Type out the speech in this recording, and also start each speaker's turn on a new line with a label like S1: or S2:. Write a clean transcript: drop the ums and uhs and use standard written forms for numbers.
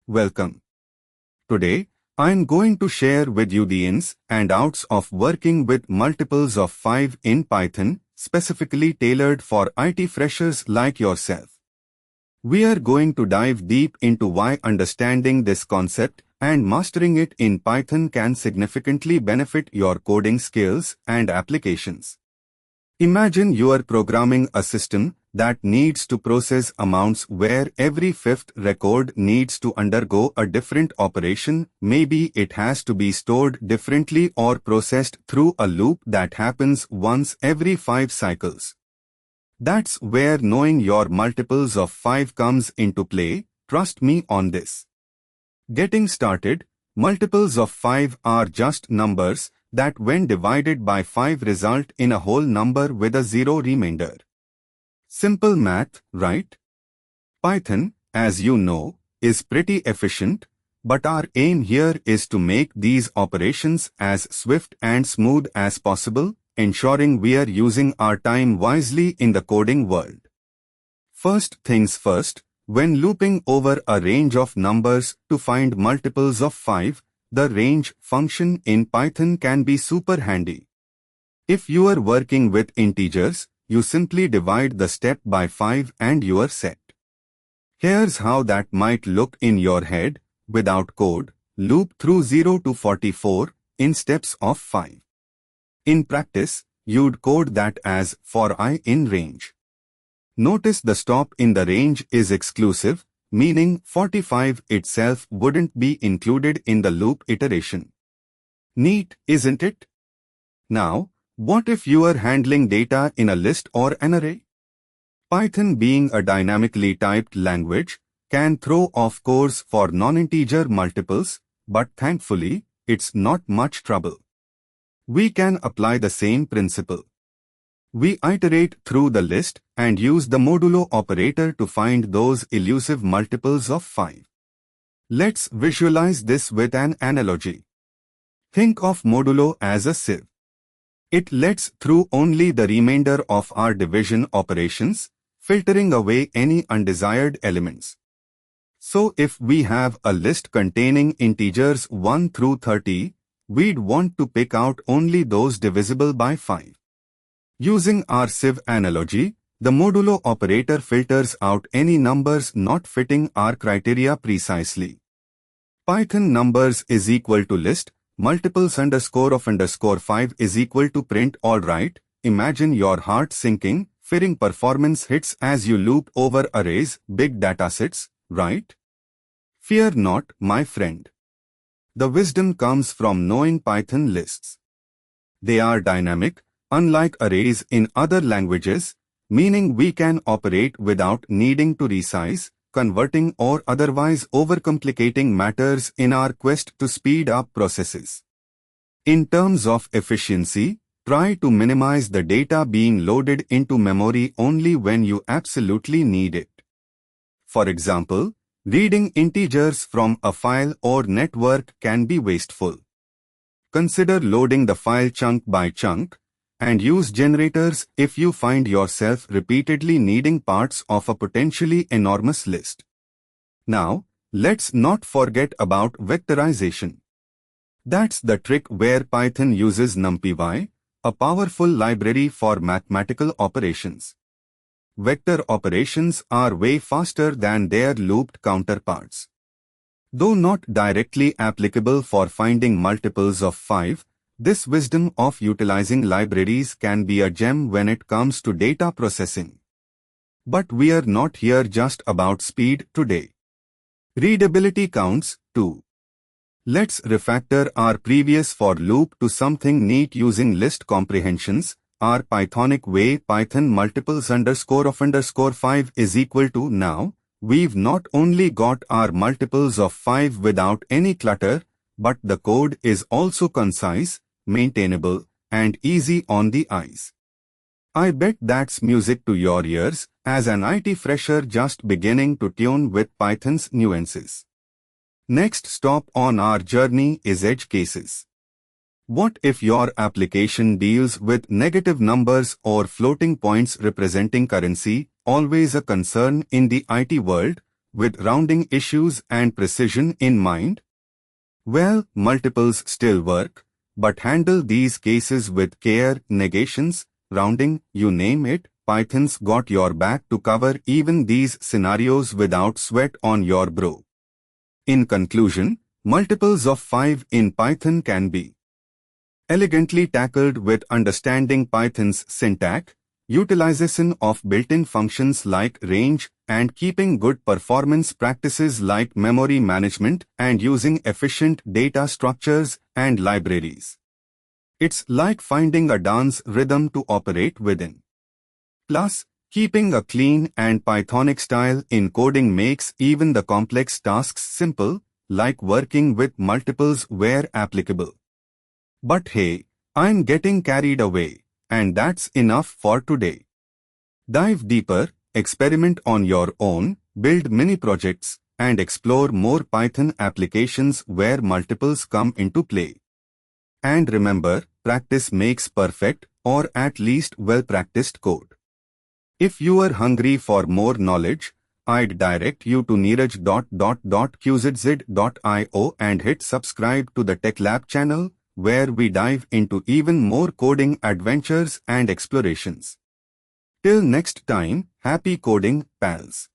S1: Welcome. Today, I'm going to share with you the ins and outs of working with multiples of 5 in Python, specifically tailored for IT freshers like yourself. We are going to dive deep into why understanding this concept and mastering it in Python can significantly benefit your coding skills and applications. Imagine you are programming a system that needs to process amounts where every fifth record needs to undergo a different operation. Maybe it has to be stored differently or processed through a loop that happens once every 5 cycles. That's where knowing your multiples of 5 comes into play. Trust me on this. Getting started, multiples of 5 are just numbers that when divided by 5 result in a whole number with a 0 remainder. Simple math, right? Python, as you know, is pretty efficient, but our aim here is to make these operations as swift and smooth as possible, ensuring we are using our time wisely in the coding world. First things first, when looping over a range of numbers to find multiples of 5, the range function in Python can be super handy. If you are working with integers, you simply divide the step by 5 and you are set. Here's how that might look in your head. Without code, loop through 0 to 44 in steps of 5. In practice, you'd code that as for I in range. Notice the stop in the range is exclusive, meaning 45 itself wouldn't be included in the loop iteration. Neat, isn't it? Now, what if you are handling data in a list or an array? Python, being a dynamically typed language, can throw off course for non-integer multiples, but thankfully, it's not much trouble. We can apply the same principle. We iterate through the list and use the modulo operator to find those elusive multiples of 5. Let's visualize this with an analogy. Think of modulo as a sieve. It lets through only the remainder of our division operations, filtering away any undesired elements. So if we have a list containing integers 1 through 30, we'd want to pick out only those divisible by 5. Using our sieve analogy, the modulo operator filters out any numbers not fitting our criteria precisely. Python numbers is equal to list, multiples _of _5 is equal to print. Alright, imagine your heart sinking, fearing performance hits as you loop over arrays, big datasets, right? Fear not, my friend. The wisdom comes from knowing Python lists. They are dynamic, unlike arrays in other languages, meaning we can operate without needing to resize, converting or otherwise overcomplicating matters in our quest to speed up processes. In terms of efficiency, try to minimize the data being loaded into memory only when you absolutely need it. For example, reading integers from a file or network can be wasteful. Consider loading the file chunk by chunk, and use generators if you find yourself repeatedly needing parts of a potentially enormous list. Now, let's not forget about vectorization. That's the trick where Python uses NumPy, a powerful library for mathematical operations. Vector operations are way faster than their looped counterparts. Though not directly applicable for finding multiples of 5, this wisdom of utilizing libraries can be a gem when it comes to data processing. But we are not here just about speed today. Readability counts, too. Let's refactor our previous for loop to something neat using list comprehensions, our Pythonic way. Python multiples _of _5 is equal to. Now, we've not only got our multiples of 5 without any clutter, but the code is also concise, maintainable, and easy on the eyes. I bet that's music to your ears, as an IT fresher just beginning to tune with Python's nuances. Next stop on our journey is edge cases. What if your application deals with negative numbers or floating points representing currency? Always a concern in the IT world. with rounding issues and precision in mind? Well, multiples still work, but handle these cases with care, negations, rounding, you name it. Python's got your back to cover even these scenarios without sweat on your brow. In conclusion, multiples of 5 in Python can be elegantly tackled with understanding Python's syntax, utilization of built-in functions like range, and keeping good performance practices like memory management and using efficient data structures and libraries. It's like finding a dance rhythm to operate within. Plus, keeping a clean and Pythonic style in coding makes even the complex tasks simple, like working with multiples where applicable. But hey, I'm getting carried away, and that's enough for today. Dive deeper, experiment on your own, build mini projects, and explore more Python applications where multiples come into play. And remember, practice makes perfect, or at least well-practiced code. If you are hungry for more knowledge, I'd direct you to neeraj.qzz.io and hit subscribe to the TechLab channel, where we dive into even more coding adventures and explorations. Till next time, happy coding, pals.